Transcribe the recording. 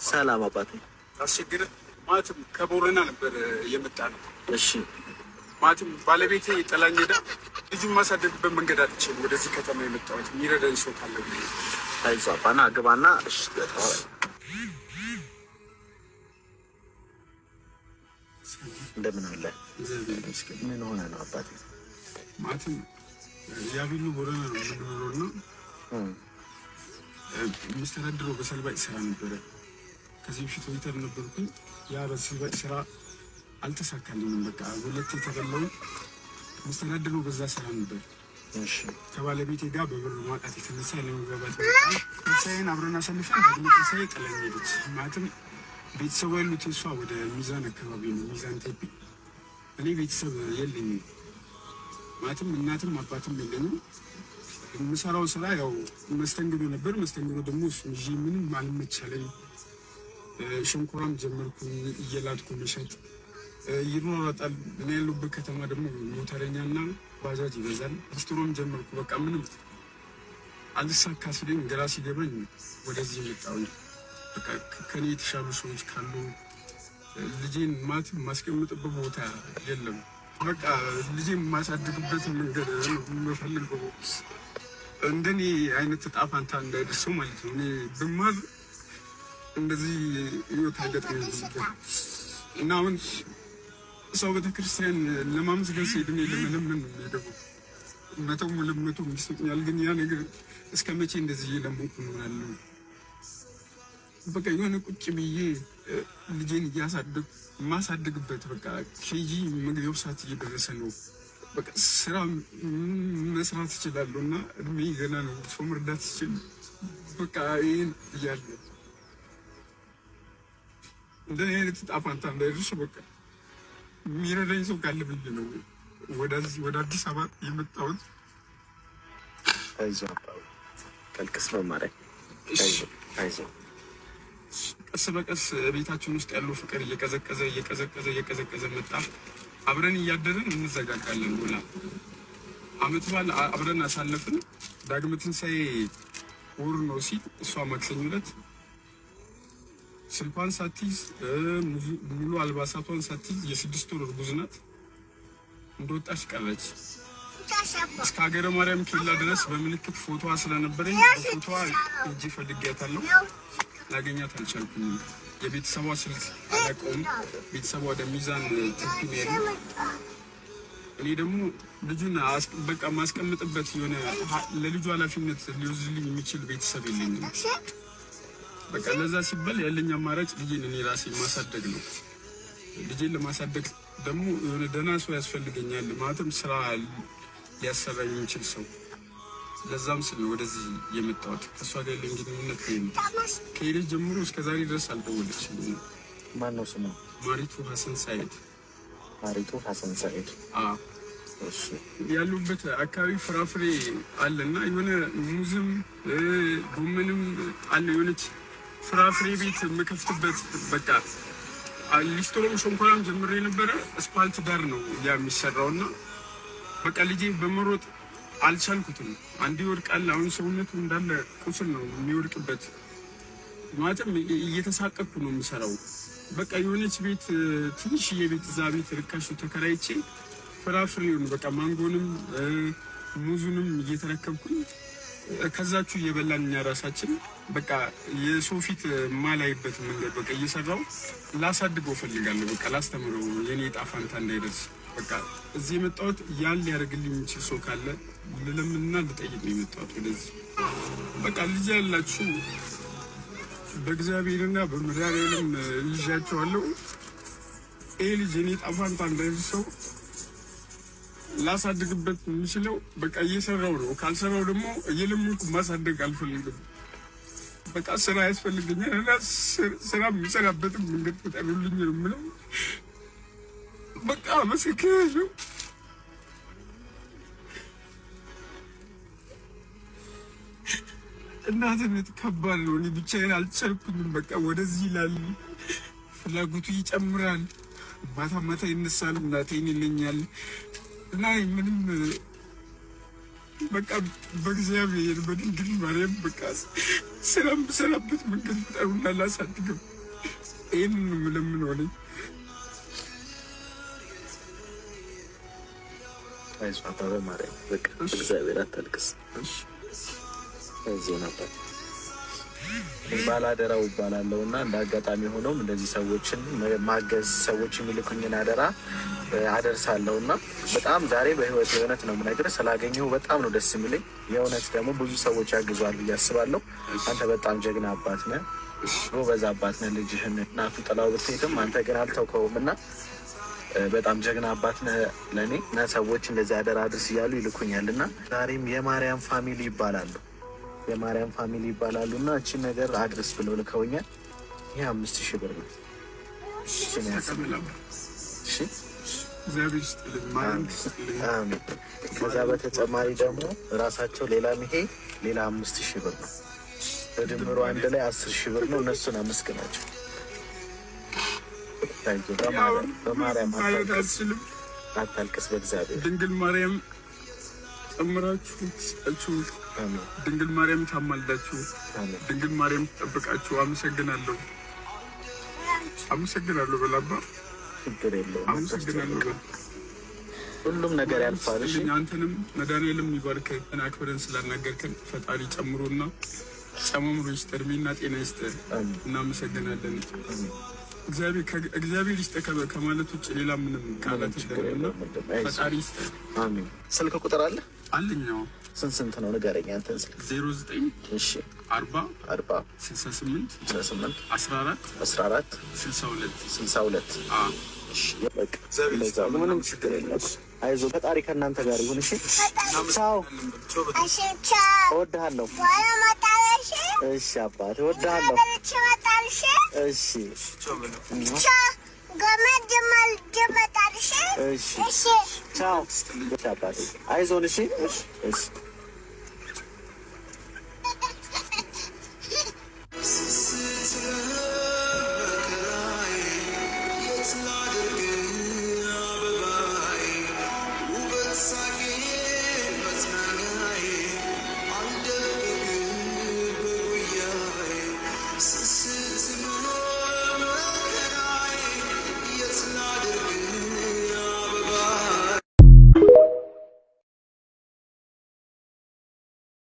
ሰላም አባቴ። አስቸግረ ማለትም ከቦረና ነበር የመጣ ነው። እሺ ማለትም ባለቤቴ ጥላኝ ሄዳ ልጁን ማሳደግበት መንገድ አልችልም። ወደዚህ ከተማ የመጣሁት የሚረዳኝ ሰው ካለ አይዞህ አባና ግባና። እሺ እንደምን አለ? ምን ሆነ ነው አባቴ? ማለትም ያቢሉ ቦረና ነው የምንኖረው ነው የሚስተዳድረው በሰልባጭ ስራ ነበረ። ከዚህ በፊት ወይተር ነበርኩኝ። ያ በሰልባጭ ስራ አልተሳካልኝም። በቃ ሁለት የተበላው የሚስተዳድረው በዛ ስራ ነበር። እሺ ከባለቤቴ ጋር በብር ማጣት የተነሳ ለመግባባት ሳይን አብረን አሳልፈን ደግሞ ሳይ ጥላኝ ሄደች። ማለትም ቤተሰቡ ያሉት እሷ ወደ ሚዛን አካባቢ ነው፣ ሚዛን ቴፒ። እኔ ቤተሰብ የለኝም፣ ማለትም እናትም አባትም የለኝም። የምሰራው ስራ ያው መስተንግዶ ነበር። መስተንግዶ ደግሞ እሱ ምንም አልመቻለኝ። ሸንኮራም ጀመርኩ እየላጥኩ መሸጥ ይሯሯጣል። እኔ ያለሁበት ከተማ ደግሞ ሞተረኛና ባጃጅ ይበዛል። ሊስትሮም ጀመርኩ። በቃ ምንም አልሳካ ሲለኝ ግራ ሲገባኝ ወደዚህ የመጣሁኝ። በቃ ከኔ የተሻሉ ሰዎች ካሉ ልጄን ማስቀምጥበት ቦታ የለም። በቃ ልጄን ማሳድግበት መንገድ ነው የምፈልገው። እንደኔ አይነት ዕጣ ፈንታ እንዳይደርሰው ማለት ነው። እኔ ብማር እንደዚህ ህይወት አይገጥመኝም እና አሁን ሰው ቤተክርስቲያን ለማመስገን ሲሄድ እኔ ለመለመን ነው የምሄደው። መቶ ይሰጡኛል፣ ግን ያ ነገር እስከ መቼ እንደዚህ እየለመንኩ እኖራለሁ? በቃ የሆነ ቁጭ ብዬ ልጄን ማሳድግበት በቃ ኬጂ መግቢያው ሰዓት እየደረሰ ነው። በቃ ስራ መስራት እችላለሁ እና እድሜ ገና ነው። ሰው መርዳት ይችል በቃ ይሄን እያለ እንደኔ አይነት ዕጣ ፈንታ እንዳይደርስ በቃ የሚረዳኝ ሰው ካለ ብዬ ነው ወደ አዲስ አበባ የመጣሁት። አይዞህ አባ ቀልቅስ መማሪያ አይዞህ። ቀስ በቀስ ቤታችን ውስጥ ያለው ፍቅር እየቀዘቀዘ መጣ። አብረን እያደረን እንዘጋጋለን። ሆና አመት በዓል አብረን አሳለፍን። ዳግም ትንሣኤ ወር ነው ሲል እሷ ማክሰኞ ዕለት ስልኳን ሳትይዝ ሙሉ አልባሳቷን ሳትይዝ የ6 ወር እርጉዝ ናት እንደወጣች ቀረች። እስከ ሀገረ ማርያም ኬላ ድረስ በምልክት ፎቶዋ ስለነበረኝ በፎቶዋ እጅ ፈልጌያታለሁ። ላገኛት አልቻልኩም። የቤተሰቧ ስልክ አላውቀውም። ቤተሰቧ ወደ ሚዛን ትክክል ነው ያለው። እኔ ደግሞ ልጁን በቃ ማስቀምጥበት የሆነ ለልጁ ኃላፊነት ሊወስድልኝ የሚችል ቤተሰብ የለኝም። በቃ ለዛ ሲባል ያለኝ አማራጭ ልጄን እኔ ራሴ ማሳደግ ነው። ልጄን ለማሳደግ ደግሞ የሆነ ደህና ሰው ያስፈልገኛል። ማለትም ስራ ሊያሰራኝ የሚችል ሰው። ለዛም ስል ወደዚህ የመጣሁት። ከእሷ ጋር ያለኝ ግንኙነት ከሄደች ጀምሮ እስከዛሬ ድረስ አልደወለችልኝም። ማን ነው ስሟ? ማሪቱ ሀሰን ሳይድ። ማሪቱ ሀሰን ሳይድ። እሺ ያሉበት አካባቢ ፍራፍሬ አለና የሆነ ሙዝም ጎመንም አለ። የሆነች ፍራፍሬ ቤት የምከፍትበት በቃ ሊስትሮም ሸንኮራም ጀምሬ የነበረ አስፓልት ዳር ነው ያ የሚሰራውና በቃ ልጄ በመሮጥ አልቻልኩትም። አንዴ ይወድቃል። አሁን ሰውነቱ እንዳለ ቁስል ነው የሚወድቅበት። ማለትም እየተሳቀቅኩ ነው የምሰራው። በቃ የሆነች ቤት ትንሽዬ ቤት እዛ ቤት ርካሽ ተከራይቼ ፍራፍሬውን በቃ ማንጎንም ሙዙንም እየተረከብኩኝ ከዛችሁ እየበላን እኛ ራሳችን በቃ የሰው ፊት ማላይበት መንገድ በቃ እየሰራው ላሳድገው ፈልጋለሁ። በቃ ላስተምረው የኔ ዕጣ ፈንታ እንዳይደርስ በቃ እዚህ የመጣሁት ያን ሊያደርግልኝ የሚችል ሰው ካለ ልለምንና ልጠይቅ ነው የመጣሁት ወደዚህ። በቃ ልጅ ያላችሁ በእግዚአብሔርና በመድኃኒዓለም ይዣቸዋለሁ። ይሄ ልጅ የኔ ዕጣ ፈንታ እንዳይደርሰው ላሳድግበት የምችለው በቃ እየሰራው ነው። ካልሰራው ደግሞ እየለመንኩ ማሳደግ አልፈልግም። በቃ ስራ ያስፈልገኛል እና ስራ የሚሰራበትም መንገድ ፍጠሩልኝ ነው የምለው። በቃ አመሰግናለሁ። እናትነት ከባድ ነው። እኔ ብቻዬን አልቻልኩኝም። በቃ ወደዚህ ይላል፣ ፍላጎቱ ይጨምራል። ማታ ማታ ይነሳል፣ እናቴን ይለኛል እና ምንም በቃ በእግዚአብሔር በድንግል ማርያም በቃ ሰላም በሰላበት መንገድ ፍጠሩና ላሳድገው። ይህን ምለምን ሆነኝ። አይዞህ አባ በማርያም በቃ እግዚአብሔር አታልቅስ። እዚህ ነበር ባላደራው እባላለሁ እና እንደ አጋጣሚ ሆኖም እንደዚህ ሰዎችን ማገዝ ሰዎች የሚልኩኝን አደራ አደርሳለሁ እና በጣም ዛሬ በህይወት የእውነት ነው የምነግርህ ስላገኘሁ በጣም ነው ደስ የሚለኝ። የእውነት ደግሞ ብዙ ሰዎች ያግዟል ብዬ አስባለሁ። አንተ በጣም ጀግና አባት ነህ፣ ጎበዝ አባት ነህ። ልጅህን እናቱ ጥላው ብትሄድም አንተ ግን አልተውከውም እና በጣም ጀግና አባት ነህ ለእኔ እና ሰዎች እንደዚህ አደራ አድርስ እያሉ ይልኩኛል እና ዛሬም የማርያም ፋሚሊ ይባላሉ እና እቺን ነገር አድርስ ብለው ልከውኛል። ይህ 5000 ብር ነው። ከዛ በተጨማሪ ደግሞ ራሳቸው ሌላ 5000 ብር ነው። በድምሩ አንድ ላይ 10000 ብር ነው። እነሱን አመስግናቸው። በማርያም አታልቅስ። በእግዚአብሔር ድንግል ማርያም ጨምራችሁ ትስጣችሁ። ድንግል ማርያም ታማልዳችሁ። ድንግል ማርያም ትጠብቃችሁ። አመሰግናለሁ በላባ። ችግር የለውም። አመሰግናለሁ በላ። ሁሉም ነገር ያልፋል። አንተንም መድኃኒዓለም ይባርከህ። አክብረን ስላናገርከን ፈጣሪ ጨምሮና ጨማምሮ ይስጠር፣ እድሜና ጤና ይስጠር። እናመሰግናለን። እግዚአብሔር ይስጠህ ከማለት ውጭ ሌላ ምንም ቃላት የለምና ፈጣሪ ይስጠህ። አሜን። ስልክ ቁጥር አለ አለኛው? ስንት ነው ንገረኝ። አንተን ስልክ 09 እሺ 40 68 14 62 ምንም ችግር የለም። አይዞህ ፈጣሪ ከእናንተ ጋር ይሁን። እሺ ቻው። እወድሃለሁ። እሺ አባት እወድሃለሁ። እሺ እሺ ቻው። አባቴ አይዞን። እሺ